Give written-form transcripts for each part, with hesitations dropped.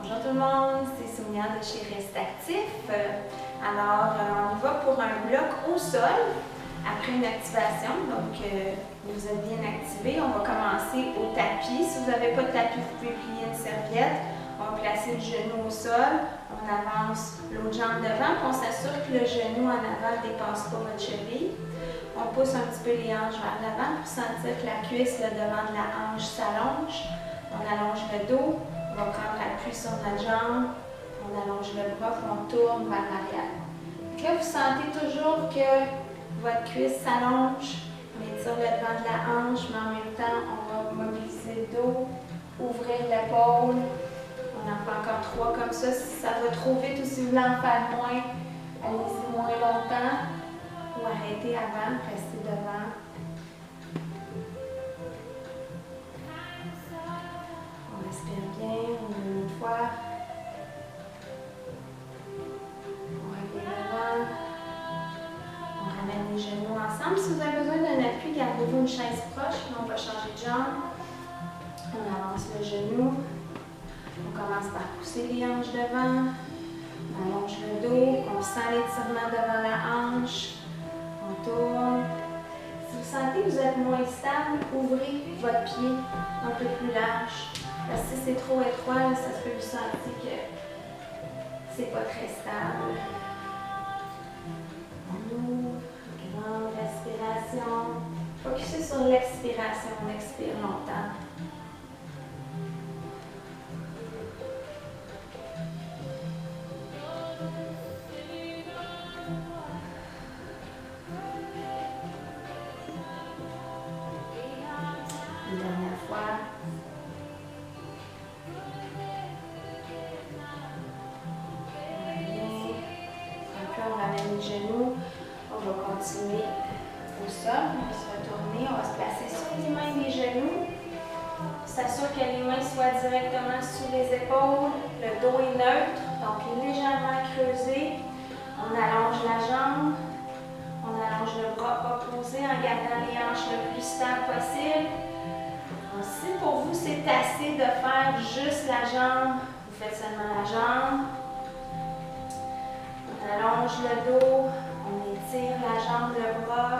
Bonjour tout le monde, c'est Sonia de chez Reste Actif. On y va pour un bloc au sol après une activation. Donc, vous êtes bien activé. On va commencer au tapis. Si vous n'avez pas de tapis, vous pouvez plier une serviette. On va placer le genou au sol. On avance l'autre jambe devant, puis on s'assure que le genou en avant ne dépasse pas votre cheville. On pousse un petit peu les hanches vers l'avant pour sentir que la cuisse, le devant de la hanche s'allonge. On allonge le dos. On va prendre appui sur notre jambe, on allonge le bras, puis on tourne vers l'arrière. Là, vous sentez toujours que votre cuisse s'allonge, on étire le devant de la hanche, mais en même temps, on va mobiliser le dos, ouvrir l'épaule. On en fait encore 3 comme ça. Si ça va trop vite ou si vous voulez en faire moins, allez-y moins longtemps ou arrêtez avant, restez devant. Respire bien, une fois. On revient devant. On ramène les genoux ensemble. Si vous avez besoin d'un appui, gardez-vous une chaise proche. On va changer de jambe. On avance le genou. On commence par pousser les hanches devant. On allonge le dos. On sent l'étirement devant la hanche. On tourne. Si vous sentez que vous êtes moins stable, ouvrez votre pied un peu plus large. Parce que si c'est trop étroit, ça se peut vous sentir que c'est pas très stable. On ouvre, grande respiration. Focussez sur l'expiration, on expire longtemps. Une dernière fois. Genoux. On va continuer au sol, on va se retourner, on va se placer sur les mains et les genoux. S'assure que les mains soient directement sous les épaules, le dos est neutre, donc légèrement creusé. On allonge la jambe, on allonge le bras opposé en gardant les hanches le plus stable possible. Donc, si pour vous c'est assez de faire juste la jambe, vous faites seulement la jambe. On allonge le dos, on étire la jambe, le bras.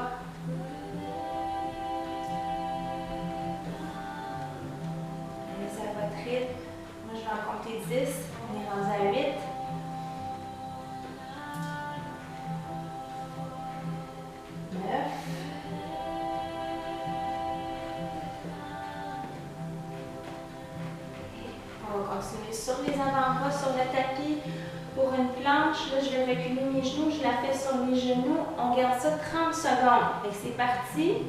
Allez à votre rythme. Moi, je vais en compter 10. On est rendu à 8. 9. On va continuer sur les avant-bras, sur le tapis. Pour une planche, là, je vais reculer mes genoux, je la fais sur mes genoux. On garde ça 30 secondes. Et c'est parti.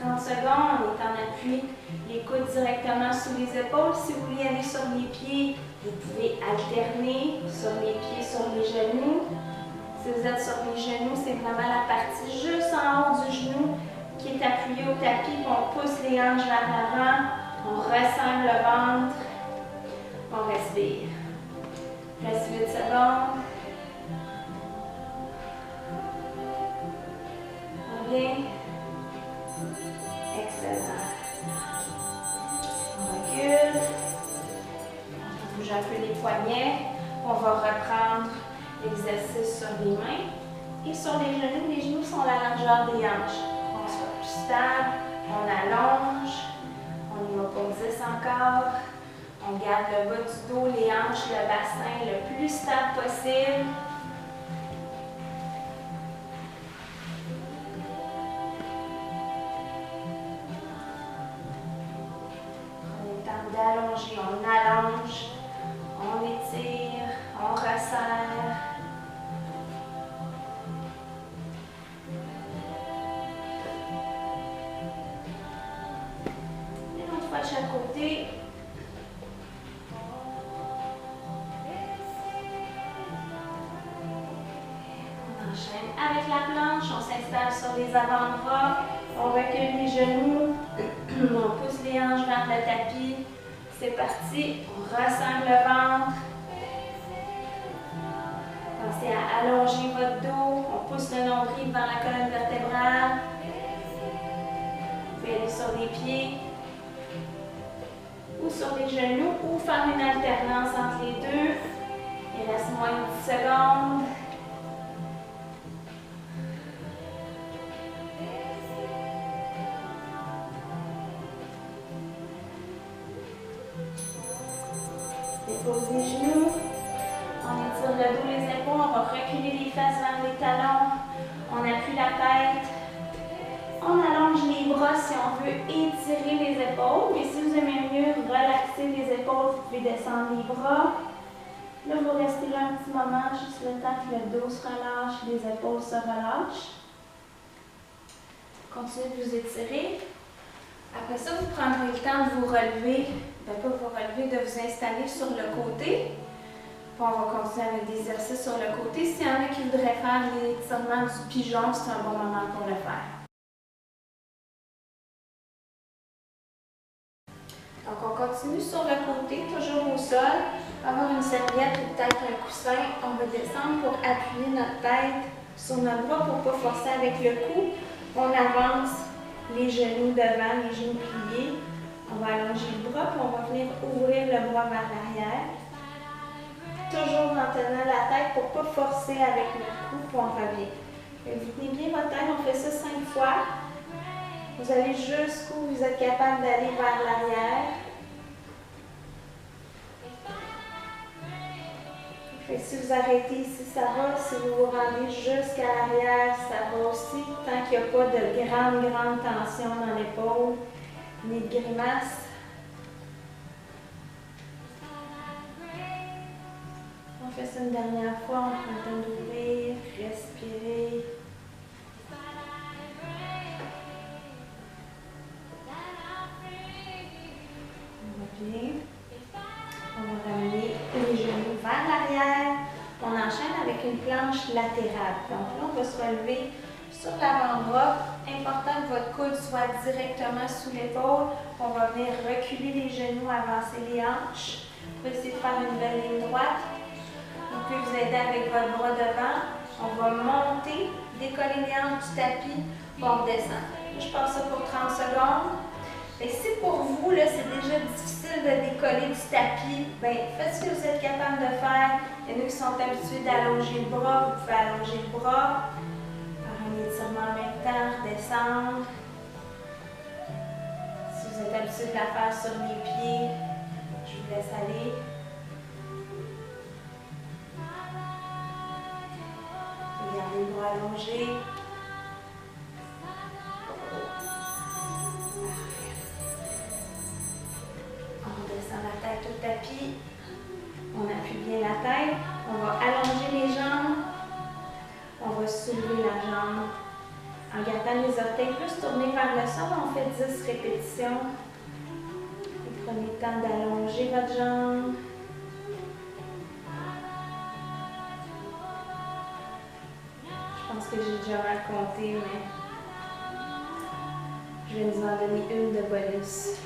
30 secondes, on est en appui, les coudes directement sous les épaules. Si vous voulez aller sur les pieds, vous pouvez alterner sur les pieds, sur les genoux. Si vous êtes sur les genoux, c'est vraiment la partie juste en haut du genou qui est appuyée au tapis. On pousse les hanches vers l'avant, on resserre le ventre, on respire. Reste 8 secondes. On revient. Excellent. On recule. On bouge un peu les poignets. On va reprendre l'exercice sur les mains. Et sur les genoux, les genoux sont à la largeur des hanches. On soit plus stable. On allonge. On y va pour 10 encore. On garde le bas du dos, les hanches, le bassin le plus stable possible. Prenez le temps d'allonger, on allonge, on étire, on resserre. Une autre fois de chaque côté. Avec la planche, on s'installe sur les avant-bras, on recule les genoux, on pousse les hanches vers le tapis. C'est parti, on resserre le ventre. Pensez à allonger votre dos, on pousse le nombril vers la colonne vertébrale. Vous pouvez aller sur les pieds. Ou ou sur les genoux ou faire une alternance entre les deux. Il reste moins de 10 secondes. Dépose les genoux. On étire le dos, les épaules. On va reculer les fesses vers les talons. On appuie la tête. On allonge les bras si on veut étirer les épaules. Mais si vous aimez mieux relaxer les épaules, vous pouvez descendre les bras. Là, vous restez là un petit moment, juste le temps que le dos se relâche, les épaules se relâchent. Continuez de vous étirer. Après ça, vous prendrez le temps de vous relever, pas vous relever, de vous installer sur le côté. Puis on va continuer avec des exercices sur le côté. S'il y en a qui voudraient faire l'étirement du pigeon, c'est un bon moment pour le faire. Donc on continue sur le côté, toujours au sol. Avoir une serviette ou peut-être un coussin. On va descendre pour appuyer notre tête sur notre bras pour ne pas forcer avec le cou. On avance les genoux devant, les genoux pliés. On va allonger le bras puis on va venir ouvrir le bras vers l'arrière. Toujours en tenant la tête pour ne pas forcer avec notre cou puis on revient. Et vous tenez bien votre tête, on fait ça 5 fois. Vous allez jusqu'où vous êtes capable d'aller vers l'arrière. Si vous arrêtez ici, ça va. Si vous vous rendez jusqu'à l'arrière, ça va aussi. Tant qu'il n'y a pas de grande tension dans l'épaule, ni de grimace. On fait ça une dernière fois. On prend le temps d'ouvrir, respirer. On revient. On va ramener les genoux vers l'arrière. On enchaîne avec une planche latérale. Donc là, on va se relever sur l'avant-bras. Important que votre coude soit directement sous l'épaule. On va venir reculer les genoux, avancer les hanches. Vous pouvez essayer de faire une belle ligne droite. Vous pouvez vous aider avec votre bras devant. On va monter, décoller les hanches du tapis, puis on redescend. Je passe ça pour 30 secondes. Et si pour vous, c'est déjà difficile de décoller du tapis, faites ce que vous êtes capable de faire. Il y en a qui sont habitués d'allonger le bras, vous pouvez allonger le bras, faire un étirement en même temps, redescendre. Si vous êtes habitué de la faire sur les pieds, je vous laisse aller. Gardez le bras allongé. La tête au tapis, on appuie bien la tête, on va allonger les jambes, on va soulever la jambe en gardant les orteils plus tournés vers le sol. On fait 10 répétitions. Et prenez le temps d'allonger votre jambe. Je pense que j'ai déjà mal compté, mais je vais nous en donner une de bonus.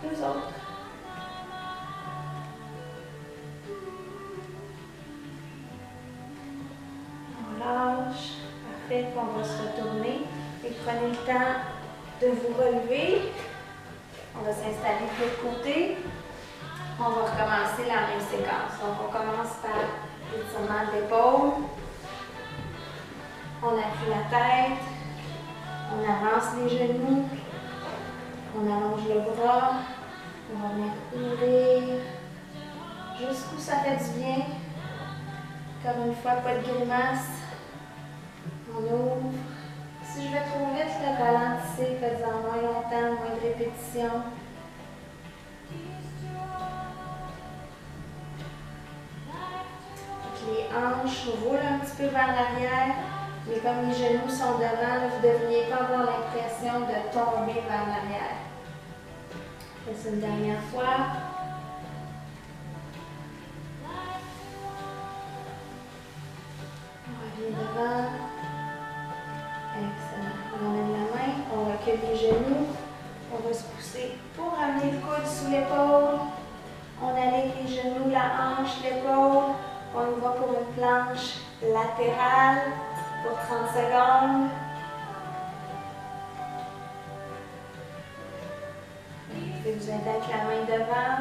Deux autres. On lâche. Parfait. Puis on va se retourner. Et prenez le temps de vous relever. On va s'installer de l'autre côté. On va recommencer la même séquence. Donc on commence par l'étirement de l'épaule. On appuie la tête. On avance les genoux. On allonge le bras. On va venir ouvrir jusqu'où ça fait du bien. Encore une fois, pas de grimace. On ouvre. Si je vais trop vite, ralentissez, faites-en moins longtemps, moins de répétitions. Les hanches roulent un petit peu vers l'arrière, mais comme les genoux sont devant, vous ne devriez pas avoir l'impression de tomber vers l'arrière. Faites une dernière fois. On revient devant. Excellent. On amène la main, on recule les genoux. On va se pousser pour ramener le coude sous l'épaule. On aligne les genoux, la hanche, l'épaule. On y va pour une planche latérale. latérales pour 30 secondes. Vous pouvez vous aider avec la main devant.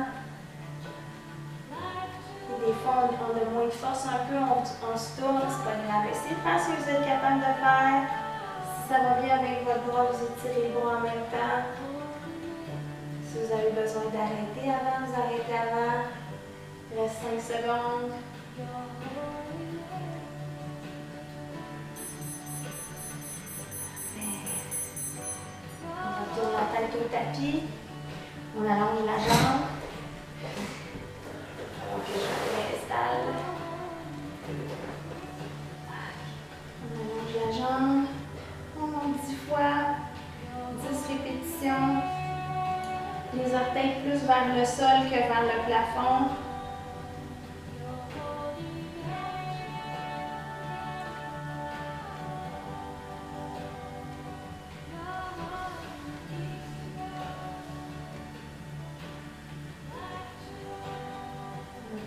Et des fois, on a moins de force un peu, on se tourne, c'est pas grave. Essayez de faire ce que vous êtes capable de faire. Si ça va bien avec votre bras, vous étirez les bras en même temps. Si vous avez besoin d'arrêter avant, vous arrêtez avant. Il reste 5 secondes. On retourne la tête au tapis. On allonge la jambe. Donc, je m'installe. On allonge la jambe. On monte 10 fois. 10 répétitions. Les orteils plus vers le sol que vers le plafond.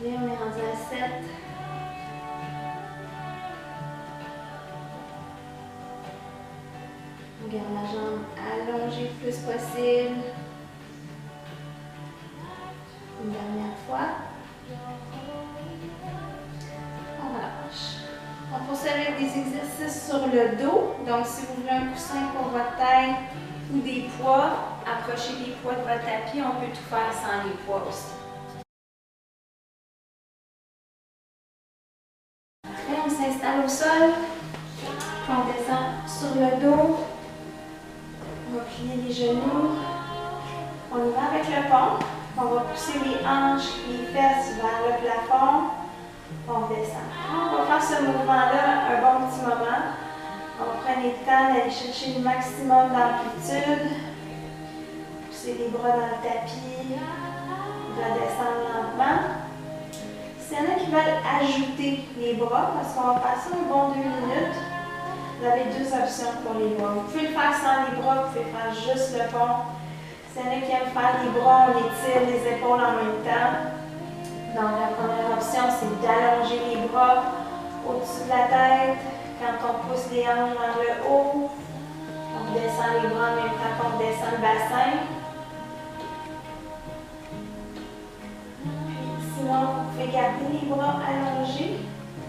Bien, on est rendu à 7. On garde la jambe allongée le plus possible. Une dernière fois. On relâche. On poursuit avec des exercices sur le dos. Donc, si vous voulez un coussin pour votre tête ou des poids, approchez les poids de votre tapis. On peut tout faire sans les poids aussi. Après, on s'installe au sol. Puis on descend sur le dos. On va plier les genoux. On y va avec le pont. On va pousser les hanches, les fesses vers le plafond. On descend. On va faire ce mouvement-là un bon petit moment. On prend le temps d'aller chercher le maximum d'amplitude. Pousser les bras dans le tapis. Redescendre lentement. S'il y en a qui veulent ajouter les bras, parce qu'on va faire ça un bon 2 minutes, vous avez 2 options pour les bras. Vous pouvez le faire sans les bras, vous pouvez faire juste le pont. S'il y en a qui aiment faire les bras, on étire les épaules en même temps. Donc la première option, c'est d'allonger les bras au-dessus de la tête. Quand on pousse les hanches vers le haut, on descend les bras en même temps qu'on descend le bassin. Sinon, vous pouvez garder les bras allongés.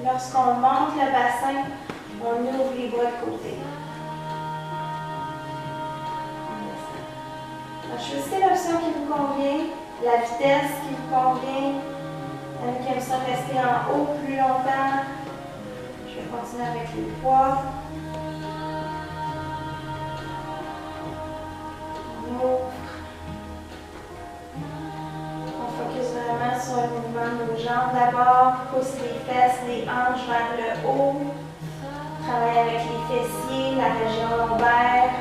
Lorsqu'on monte le bassin, on ouvre les bras de côté. Choisissez l'option qui vous convient, la vitesse qui vous convient. Il y en a qui aiment ça rester en haut plus longtemps. Je vais continuer avec les poids. On ouvre. On focus vraiment sur le mouvement de nos jambes d'abord. Pousse les fesses, les hanches vers le haut. Travaille avec les fessiers, la région lombaire.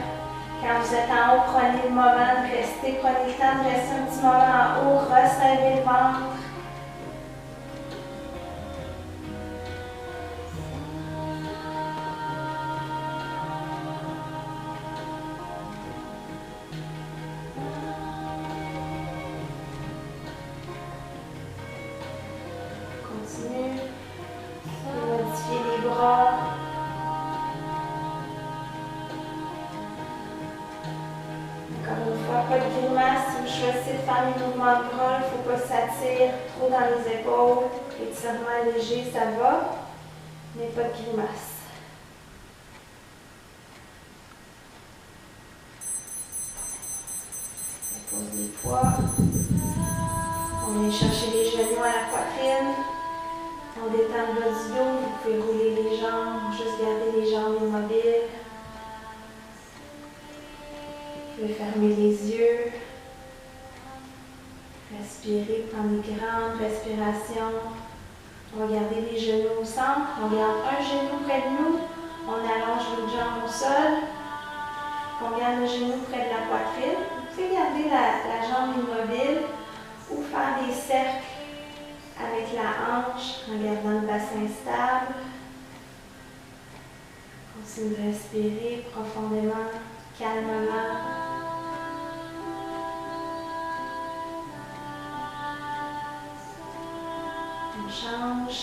Quand vous êtes en haut, prenez le moment de rester, prenez le temps de rester un petit moment en haut, resserrez le ventre. Continue. Modifiez les bras. Encore une fois, pas de grimace. Si vous choisissez de faire les mouvements de bras, il ne faut pas s'attirer trop dans les épaules. Étirement léger, ça va, mais pas de grimace. On pose les poids. On vient chercher les genoux à la poitrine. On détend le bas du dos. Vous pouvez rouler les jambes, juste garder les jambes immobiles. Vous pouvez fermer les yeux. Respirer, prendre des grandes respirations. On va garder les genoux au centre. On garde un genou près de nous. On allonge l'autre jambe au sol. On garde le genou près de la poitrine. Vous pouvez garder la jambe immobile ou faire des cercles avec la hanche en gardant le bassin stable. Continuez de respirer profondément, calmement. On change.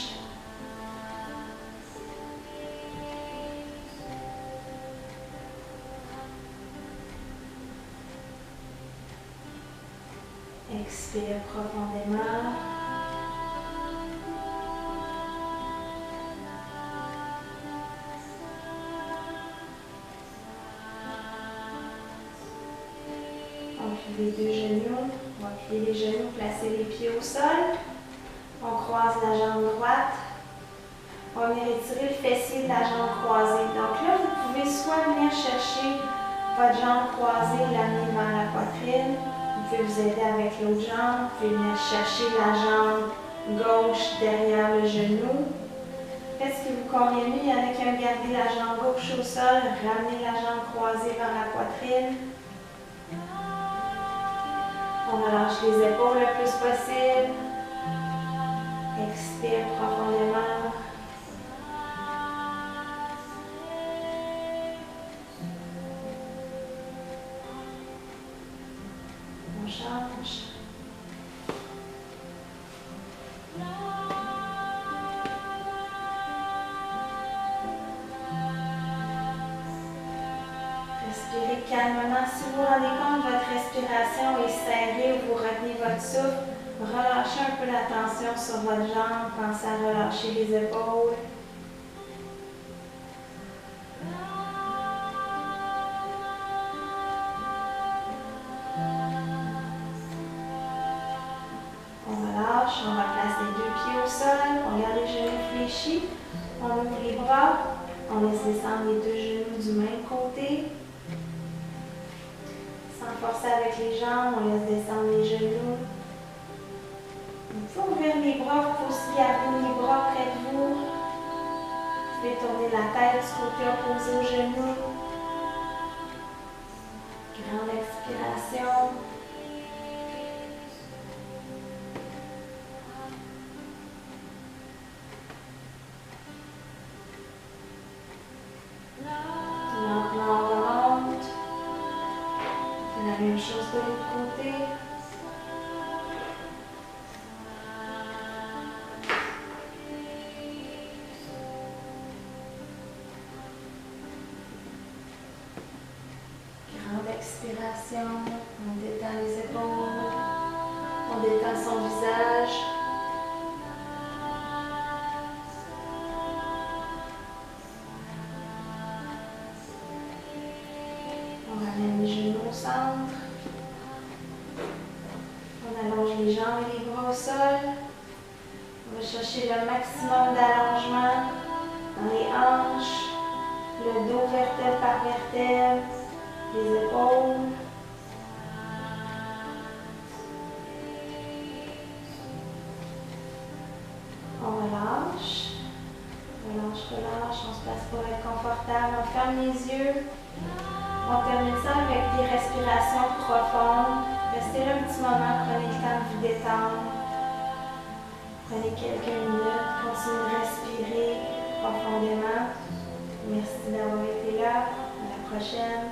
Expire profondément. On plie les deux genoux. On va plier les genoux, placer les pieds au sol. On croise la jambe droite. On va venir étirer le fessier de la jambe croisée. Donc là, vous pouvez soit venir chercher votre jambe croisée, l'amener vers la poitrine. Vous pouvez vous aider avec l'autre jambe. Vous pouvez venir chercher la jambe gauche derrière le genou. Faites ce qui vous convient mieux. Il y en a qui aiment garder la jambe gauche au sol, ramener la jambe croisée vers la poitrine. On relâche les épaules le plus possible. Expire profondément. On change. Respirez calmement. Si vous vous rendez compte que votre respiration est serrée ou vous retenez votre souffle, relâchez un peu la tension sur votre jambe. Pensez à relâcher les épaules. On relâche, on replace les deux pieds au sol, on garde les genoux fléchis, on ouvre les bras, on laisse descendre les deux genoux du même côté. Sans forcer avec les jambes, on laisse descendre les genoux. Vous pouvez ouvrir les bras, vous pouvez aussi garder les bras près de vous. Vous pouvez tourner la tête du côté opposé au genou. Grande expiration. Lentement, on remonte. C'est la même chose de l'autre côté. Grande expiration. On détend les épaules. On détend son visage. On ramène les genoux au centre. On allonge les jambes et les bras au sol. On va chercher le maximum d'allongement dans les hanches, le dos vertèbre par vertèbre, les épaules. On relâche. Relâche, relâche. On se place pour être confortable. On ferme les yeux. On termine ça avec des respirations profondes. Restez là un petit moment, prenez le temps de vous détendre. Prenez quelques minutes, continuez de respirer profondément. Merci d'avoir été là. À la prochaine.